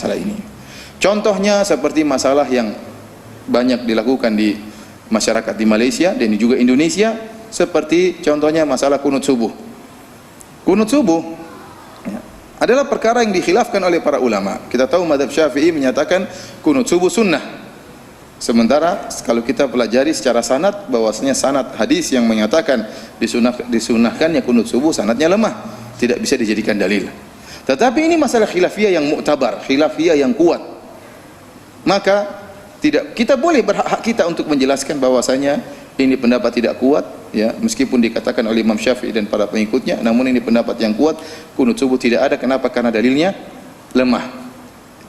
masalah ini. Contohnya seperti masalah yang banyak dilakukan di masyarakat di Malaysia dan juga Indonesia, seperti contohnya masalah kunut subuh. Kunut subuh adalah perkara yang dikhilafkan oleh para ulama. Kita tahu mazhab Syafi'i menyatakan kunut subuh sunnah. Sementara kalau kita pelajari secara sanad, bahwasanya sanad hadis yang menyatakan disunahkannya kunut subuh, sanadnya lemah, tidak bisa dijadikan dalil. Tetapi ini masalah khilafiyah yang mu'tabar, khilafiyah yang kuat. Maka tidak, kita boleh, berhak kita untuk menjelaskan bahwasanya ini pendapat tidak kuat, ya, meskipun dikatakan oleh Imam Syafi'i dan para pengikutnya, namun ini pendapat yang kuat, kunut subuh tidak ada. Kenapa? Karena dalilnya lemah.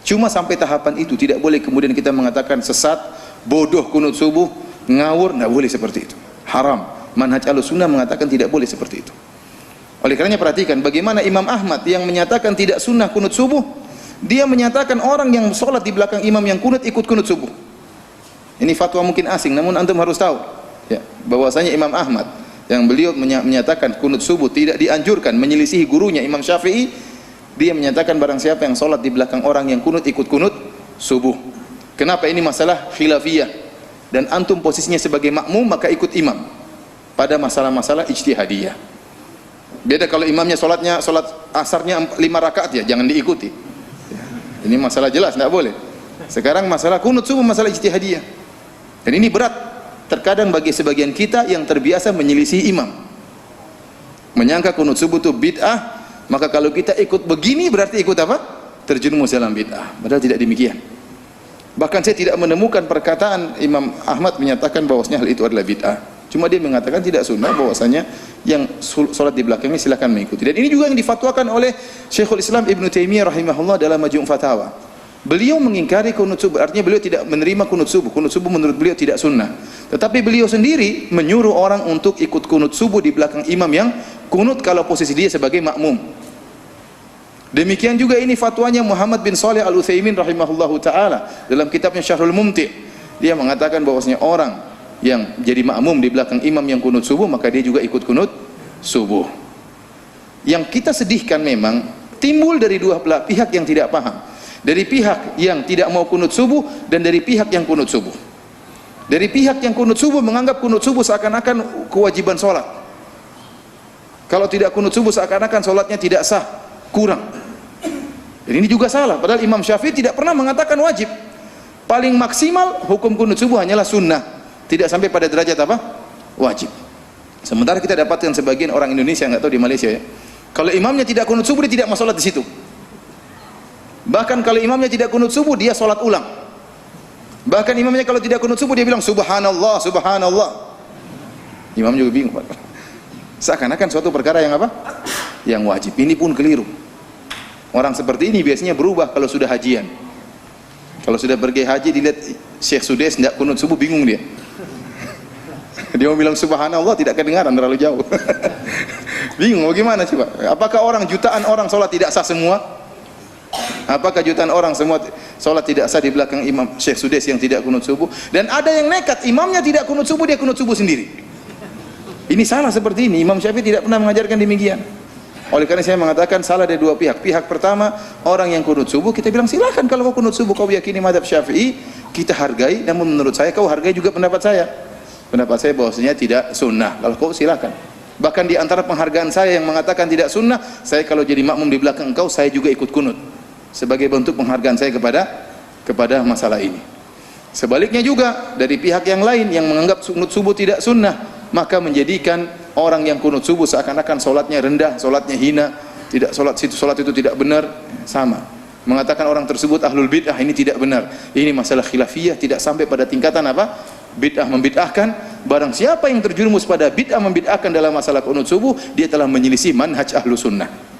Cuma sampai tahapan itu, tidak boleh kemudian kita mengatakan sesat, bodoh kunut subuh, ngawur, tidak boleh seperti itu. Haram. Manhaj Ahlussunnah mengatakan tidak boleh seperti itu. Oleh karenanya perhatikan bagaimana Imam Ahmad yang menyatakan tidak sunnah kunut subuh, dia menyatakan orang yang sholat di belakang imam yang kunut ikut kunut subuh. Ini fatwa mungkin asing, namun antum harus tahu, ya, bahwasanya Imam Ahmad yang beliau menyatakan kunut subuh tidak dianjurkan, menyelisihi gurunya Imam Syafi'i, dia menyatakan barang siapa yang sholat di belakang orang yang kunut ikut kunut subuh. Kenapa? Ini masalah khilafiyah dan antum posisinya sebagai makmum maka ikut imam pada masalah-masalah ijtihadiyah. Beda kalau imamnya sholat asarnya 5 rakaat, ya jangan diikuti. Ini masalah jelas, tidak boleh. Sekarang masalah kunut subuh, masalah ijtihadiyah. Dan ini berat terkadang bagi sebagian kita yang terbiasa menyelisih imam, menyangka kunut subuh itu bid'ah, maka kalau kita ikut begini berarti ikut apa? Terjerumus dalam bid'ah. Padahal tidak demikian. Bahkan saya tidak menemukan perkataan Imam Ahmad menyatakan bahwasanya hal itu adalah bid'ah. Cuma dia mengatakan tidak sunnah, bahwasanya yang sholat di belakangnya silakan mengikuti. Dan ini juga yang difatwakan oleh Syekhul Islam Ibn Taimiyah rahimahullah dalam Majmu' Fatawa. Beliau mengingkari kunut subuh, artinya beliau tidak menerima kunut subuh. Kunut subuh menurut beliau tidak sunnah. Tetapi beliau sendiri menyuruh orang untuk ikut kunut subuh di belakang imam yang kunut kalau posisi dia sebagai makmum. Demikian juga ini fatwanya Muhammad bin Shalih Al-Utsaimin rahimahullahu taala dalam kitabnya Syarhul Mumti'. Dia mengatakan bahwasanya orang yang jadi makmum di belakang imam yang kunut subuh, maka dia juga ikut kunut subuh. Yang kita sedihkan memang timbul dari dua pihak yang tidak paham. Dari pihak yang tidak mau kunut subuh dan dari pihak yang kunut subuh. Dari pihak yang kunut subuh menganggap kunut subuh seakan-akan kewajiban sholat. Kalau tidak kunut subuh seakan-akan sholatnya tidak sah, kurang. Dan ini juga salah. Padahal Imam Syafi'i tidak pernah mengatakan wajib. Paling maksimal hukum kunut subuh hanyalah sunnah, tidak sampai pada derajat apa? Wajib. Sementara kita dapatkan sebagian orang Indonesia, nggak tahu di Malaysia ya, kalau imamnya tidak kunut subuh dia tidak mau sholat di situ. Bahkan kalau imamnya tidak kunut subuh dia sholat ulang. Bahkan imamnya kalau tidak kunut subuh dia bilang subhanallah, subhanallah. Imam juga bingung, seakan-akan suatu perkara yang apa? Yang wajib. Ini pun keliru. Orang seperti ini biasanya berubah kalau sudah hajian. Kalau sudah pergi haji dilihat Syekh Sudes tidak kunut subuh, bingung dia. Dia mau bilang subhanallah tidak kedengaran, terlalu jauh. Bingung bagaimana coba? Apakah jutaan orang sholat tidak sah semua? Apakah jutaan orang semua sholat tidak sah di belakang Imam Syekh Sudes yang tidak kunut subuh? Dan ada yang nekat, imamnya tidak kunut subuh, dia kunut subuh sendiri. Ini salah seperti ini. Imam Syafi'i tidak pernah mengajarkan demikian. Oleh karena saya mengatakan salah dari dua pihak. Pihak pertama, orang yang kunut subuh, kita bilang silakan kalau kau kunut subuh, kau yakini mazhab Syafi'i, kita hargai. Namun menurut saya kau hargai juga pendapat saya. Pendapat saya bahwasanya tidak sunnah. Kalau kau silakan. Bahkan di antara penghargaan saya yang mengatakan tidak sunnah, saya kalau jadi makmum di belakang engkau, saya juga ikut kunut sebagai bentuk penghargaan saya kepada masalah ini. Sebaliknya juga dari pihak yang lain yang menganggap kunut subuh tidak sunnah, maka menjadikan orang yang kunut subuh seakan-akan solatnya rendah, solatnya hina, tidak solat itu tidak benar, sama. Mengatakan orang tersebut ahlul bid'ah, ini tidak benar. Ini masalah khilafiyah, tidak sampai pada tingkatan apa? Bid'ah membid'ahkan. Barang siapa yang terjerumus pada bid'ah membid'ahkan dalam masalah kunut subuh, dia telah menyelisih manhaj Ahlus Sunnah.